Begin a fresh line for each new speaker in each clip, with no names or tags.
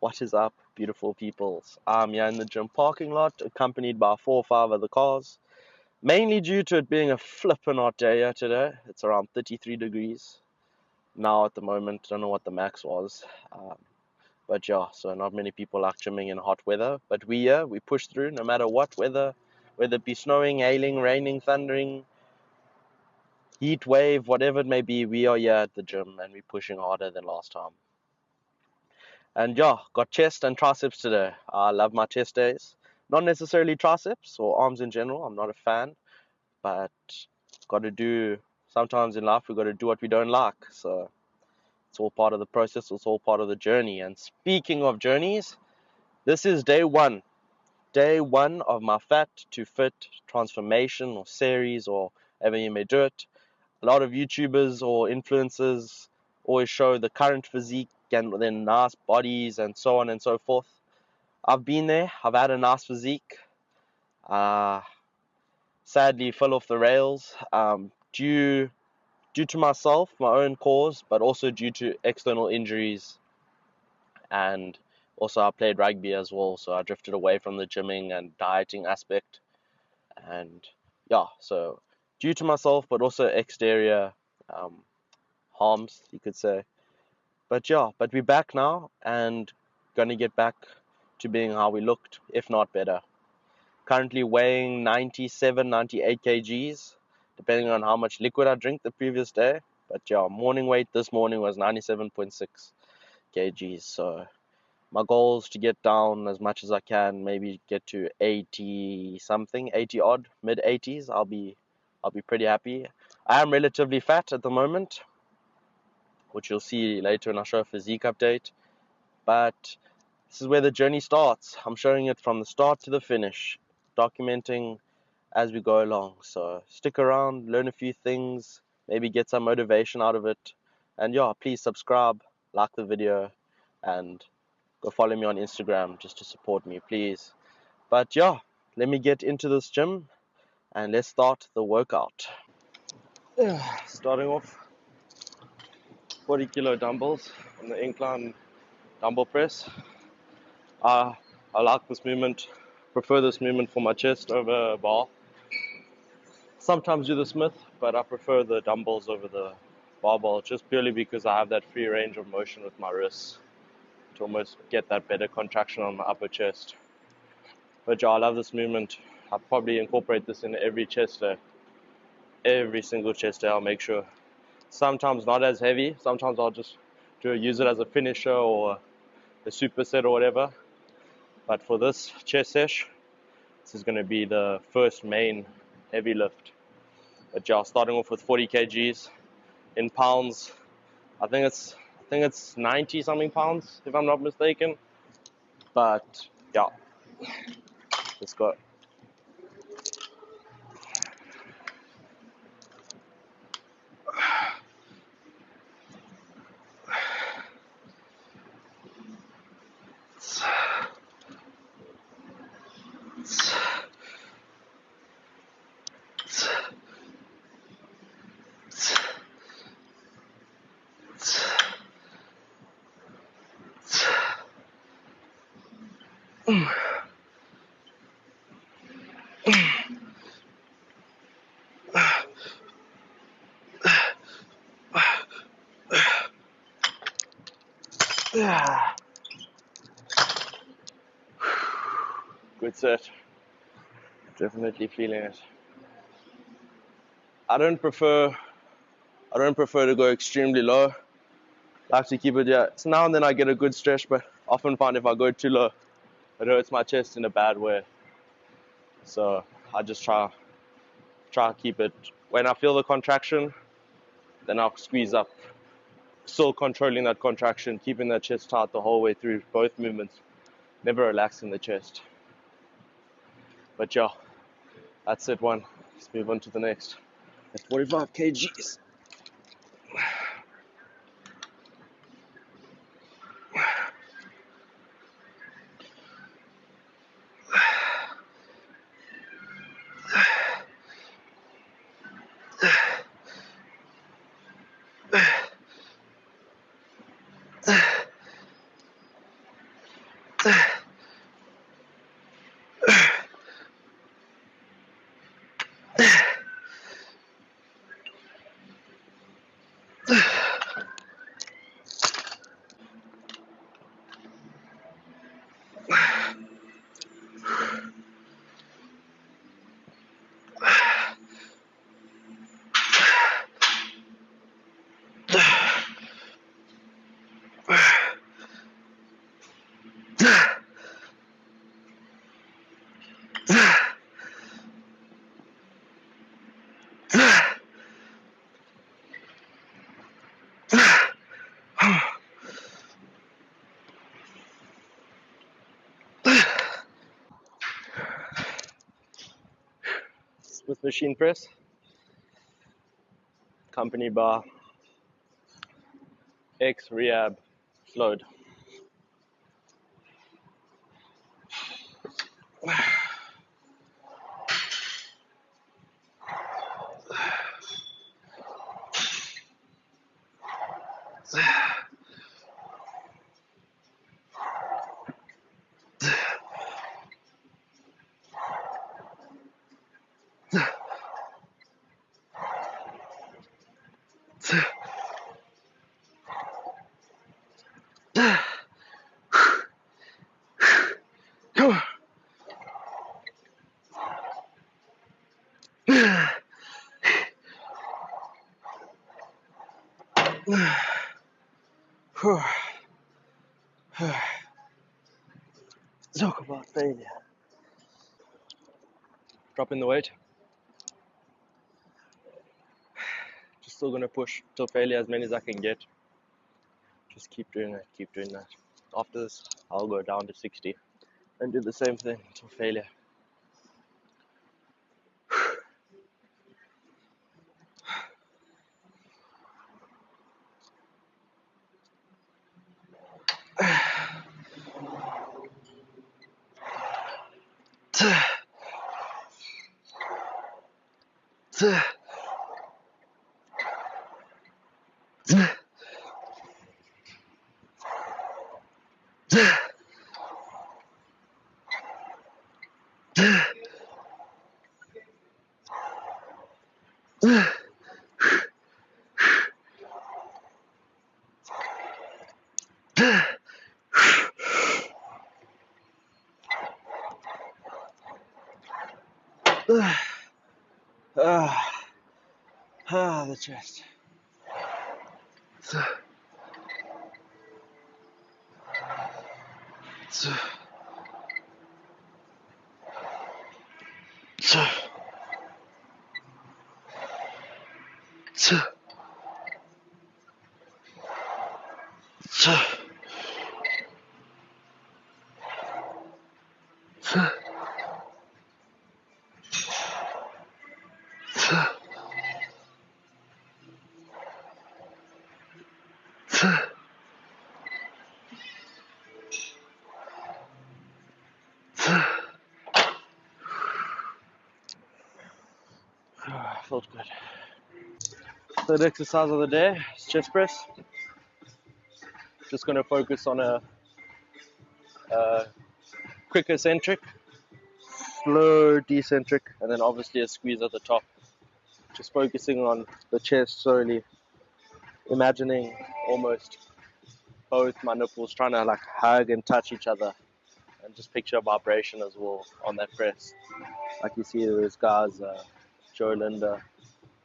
What is up, beautiful peoples? I'm here in the gym parking lot, accompanied by 4 or 5 other cars. Mainly due to it being a flippin' hot day here today. It's around 33 degrees now at the moment. Don't know what the max was. But yeah, so not many people like gymming in hot weather. But we push through no matter what weather, whether it be snowing, hailing, raining, thundering, heat wave, whatever it may be. We are here at the gym and we're pushing harder than last time. And yeah, got chest and triceps today. I love my chest days. Not necessarily triceps or arms in general. I'm not a fan, but got to do. Sometimes in life we got to do what we don't like. So it's all part of the process. It's all part of the journey. And speaking of journeys, this is day one. Day one of my fat to fit transformation or series or however you may do it. A lot of YouTubers or influencers always show the current physique and then nice bodies and so on and so forth. I've been there. I've had a nice physique. Uh, Sadly, fell off the rails due to myself, my own cause, but also due to external injuries. And also, I played rugby as well, so I drifted away from the gymming and dieting aspect. And yeah, so due to myself, but also exterior um, harms, you could say. But yeah, but we're back now and gonna get back to being how we looked, if not better. Currently weighing 97, 98 kgs, depending on how much liquid I drink the previous day. But yeah, morning weight this morning was 97.6 kgs. So my goal is to get down as much as I can, maybe get to 80 something, 80 odd, mid 80s. I'll be pretty happy. I am relatively fat at the moment, which you'll see later when I show a physique update. But this is where the journey starts. I'm showing it from the start to the finish, documenting as we go along. So stick around, learn a few things, maybe get some motivation out of it. And yeah, please subscribe, like the video, and go follow me on Instagram just to support me, please. But yeah, let me get into this gym and let's start the workout. Starting off, 40 kilo dumbbells on the incline dumbbell press. I like this movement, prefer this movement for my chest over bar. Sometimes do the Smith, but I prefer the dumbbells over the barbell just purely because I have that free range of motion with my wrists to almost get that better contraction on my upper chest. But yeah, I love this movement. I'll probably incorporate this in every chest day. Every single chest day I'll make sure. Sometimes not as heavy, sometimes I'll just use it as a finisher or a superset or whatever. But for this chest sesh, this is going to be the first main heavy lift. But yeah, starting off with 40 kgs in pounds. I think it's 90 something pounds if I'm not mistaken. But yeah, let's go. Good set. Definitely feeling it. I don't prefer to go extremely low. I like to keep it, yeah. So now and then I get a good stretch, but often find if I go too low, it hurts my chest in a bad way. So I just try to keep it. When I feel the contraction, then I'll squeeze up. Still controlling that contraction, keeping that chest tight the whole way through both movements. Never relaxing the chest. But yeah, that's it one. Let's move on to the next. At 45 kgs. Smith machine press, company bar, X rehab, float. Talk about failure. Dropping the weight. Just still gonna push till failure as many as I can get. Just keep doing that, keep doing that. After this, I'll go down to 60 and do the same thing until failure. The chest. Felt good. Third exercise of the day is chest press. Just going to focus on a quick eccentric, slow decentric, and then obviously a squeeze at the top. Just focusing on the chest slowly, imagining almost both my nipples trying to like hug and touch each other, and just picture vibration as well on that press. Like you see those guys, Joe Linda,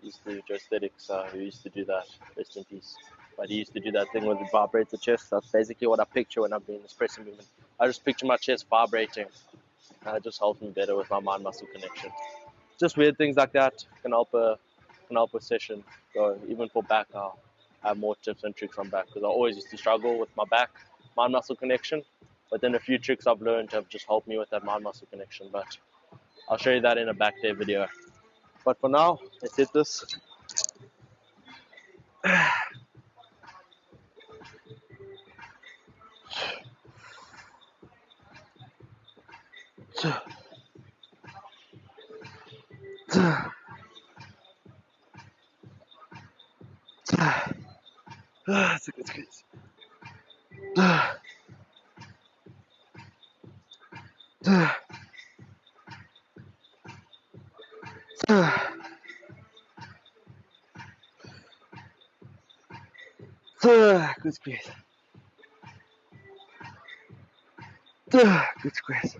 Joe Aesthetics, who used to do that, rest in peace. But he used to do that thing where it vibrates the chest. That's basically what I picture when I'm doing this pressing movement. I just picture my chest vibrating. And it just helps me better with my mind-muscle connection. Just weird things like that can help a session. So even for back, I'll have more tips and tricks on back because I always used to struggle with my back mind-muscle connection. But then a few tricks I've learned have just helped me with that mind-muscle connection. But I'll show you that in a back day video. But for now, let's hit this. It's a good squeeze. Good squeeze. Good squeeze.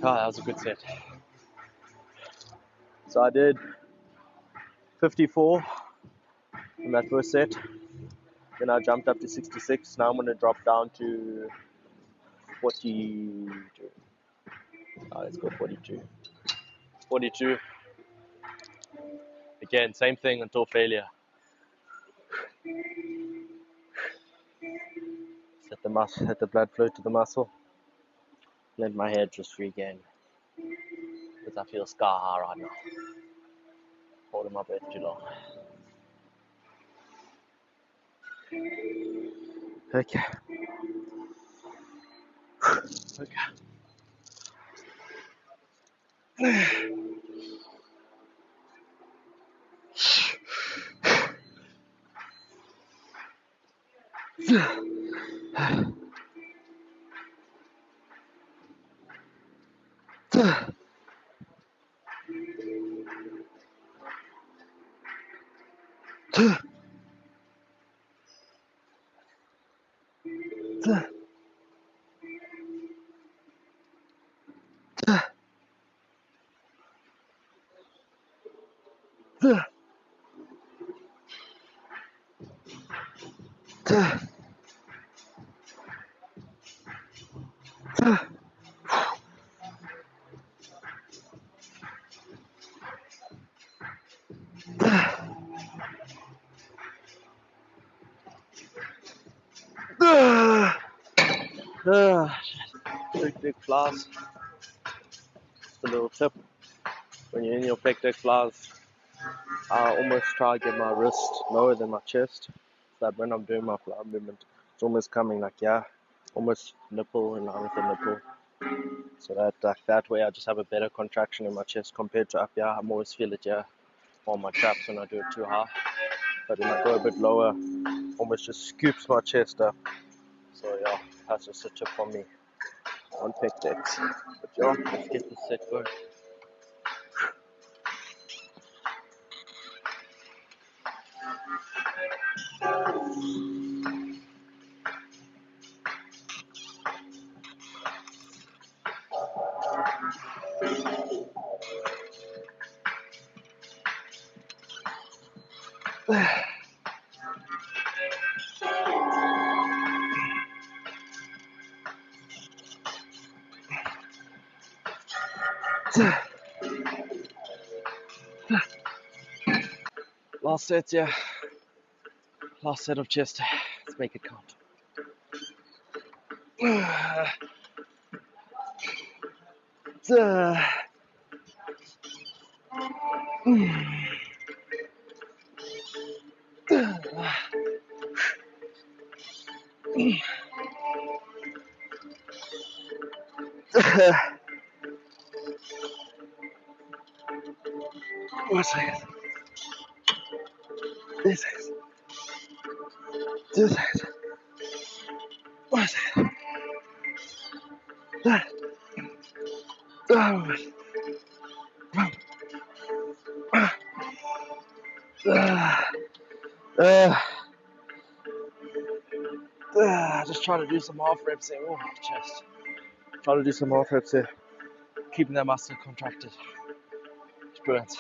Oh, that was a good set. So I did 54 in that first set. Then I jumped up to 66. Now I'm going to drop down to 42. Let's go 42. 42. Again, same thing until failure. Let the blood flow to the muscle. Let my head just regain. Because I feel scar high right now. Holding my breath too long. Okay. Big flies. Just a little tip. When you're in your pec flies, I almost try to get my wrist lower than my chest. So that when I'm doing my fly movement, it's almost coming like, yeah, almost nipple in line with the nipple. So that way I just have a better contraction in my chest compared to up here. I always feel it here on my traps when I do it too high. But when I go a bit lower, almost just scoops my chest up. So yeah, that's just a tip from me on pec decks. But yeah, let's get this set going. Last set, yeah. Last set of chest. Let's make it count. One second. 2 seconds. 2 seconds. 1 second. Just trying to do some half reps here. Oh, chest. Trying to do some half reps here. Keeping that muscle contracted. It's brilliant.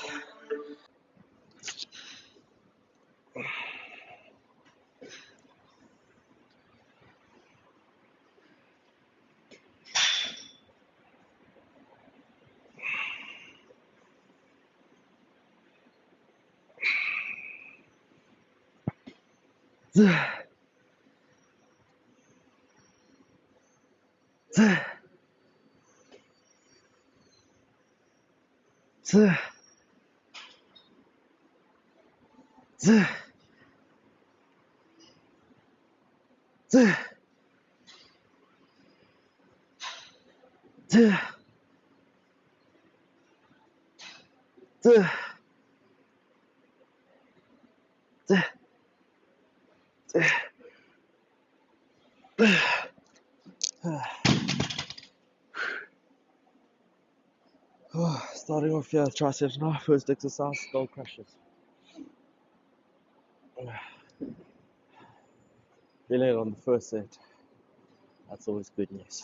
Starting off here, triceps now. First exercise, skull crushes. Feeling it on the first set. That's always good news.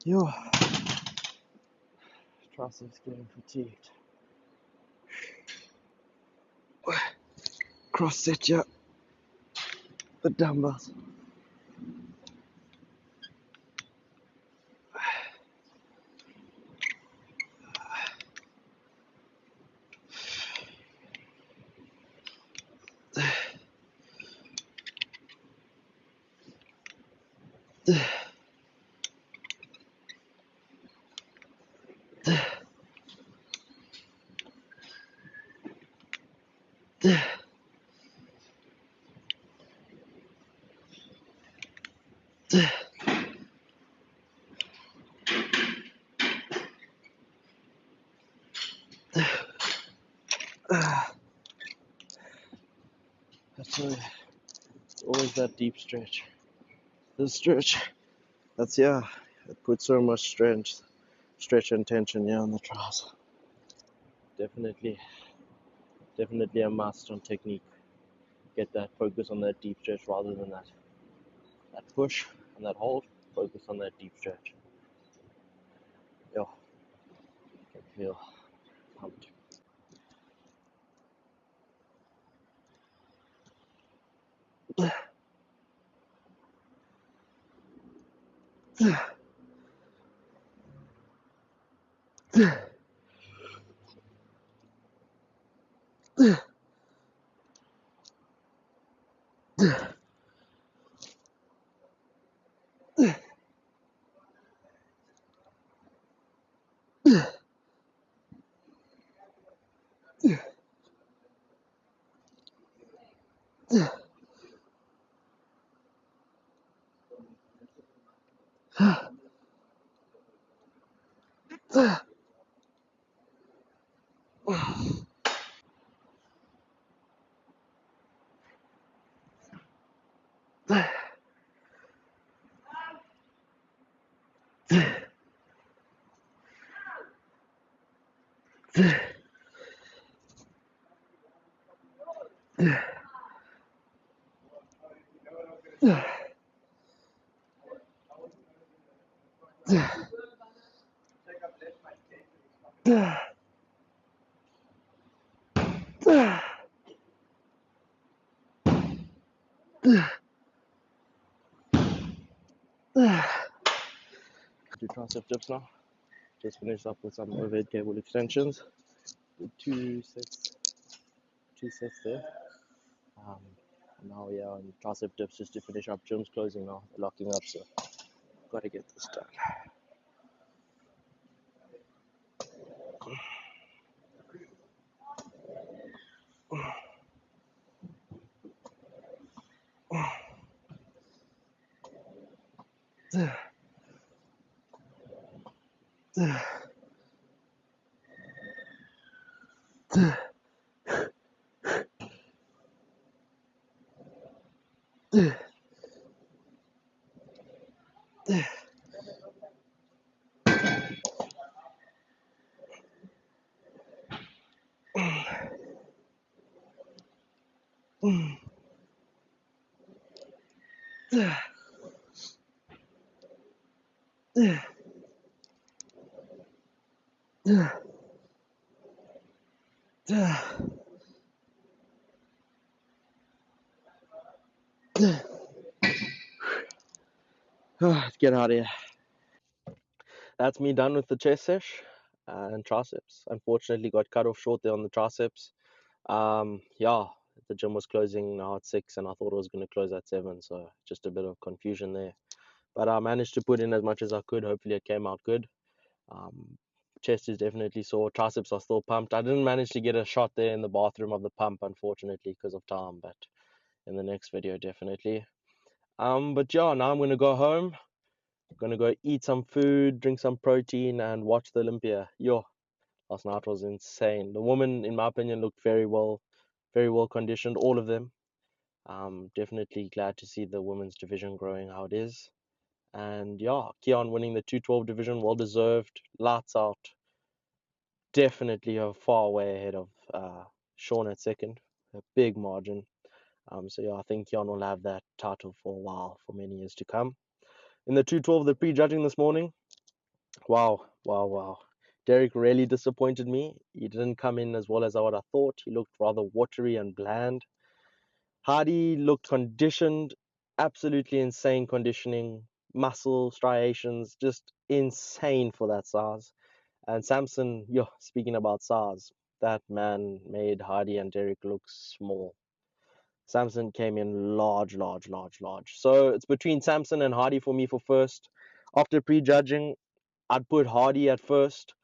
Yo, triceps getting fatigued. Cross set, yeah. The dumbbells. That's always that deep stretch. The stretch, that's it puts so much stretch and tension on the triceps. Definitely a must on technique. Get that focus on that deep stretch rather than that push and that hold. Focus on that deep stretch. Yo, I can feel pumped. to tricep dips now. Just finished up with some overhead cable extensions. Did two sets there. Um, now we are on tricep dips just to finish up. Gym's closing now, locking up, so gotta get this done. Let's get out of here. That's me done with the chest sesh and triceps. Unfortunately, got cut off short there on the triceps. Yeah, the gym was closing now at 6, and I thought it was going to close at 7, so just a bit of confusion there. But I managed to put in as much as I could. Hopefully, it came out good. Chest is definitely sore. Triceps are still pumped. I didn't manage to get a shot there in the bathroom of the pump, unfortunately, because of time. But in the next video, definitely. But yeah, now I'm going to go home. I'm going to go eat some food, drink some protein, and watch the Olympia. Yo, last night was insane. The women, in my opinion, looked very well conditioned, all of them. Definitely glad to see the women's division growing how it is. And yeah, Keon winning the 212 division, well deserved, lights out. Definitely a far way ahead of Sean at second, a big margin. So yeah, I think Keon will have that title for a while, for many years to come. In the 212, the pre-judging this morning, wow. Derek really disappointed me. He didn't come in as well as I would have thought. He looked rather watery and bland. Hardy looked conditioned, absolutely insane conditioning, muscle striations, just insane for that size. And Samson, speaking about size, that man made Hardy and Derek look small. Samson came in large. So it's between Samson and Hardy for me for first. After prejudging, I'd put Hardy at first,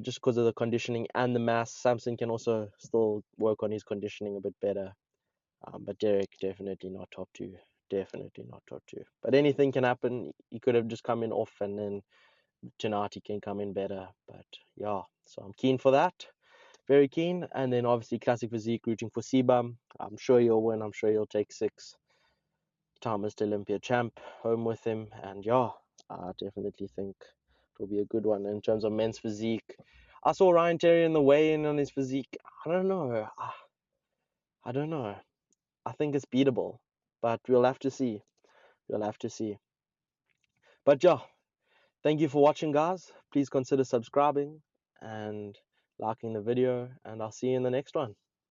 just because of the conditioning and the mass. Samson can also still work on his conditioning a bit better. But Derek, definitely not top two. Definitely not top two. But anything can happen. He could have just come in off, and then tonight he can come in better. But yeah, so I'm keen for that. Very keen. And then obviously Classic Physique rooting for Sebum. I'm sure he'll win. I'm sure he'll take 6. Time Mr. Olympia champ home with him. And yeah, I definitely think it will be a good one. In terms of men's physique, I saw Ryan Terry in the weigh-in on his physique. I don't know. I think it's beatable, but we'll have to see. But yeah, thank you for watching, guys. Please consider subscribing and liking the video, and I'll see you in the next one.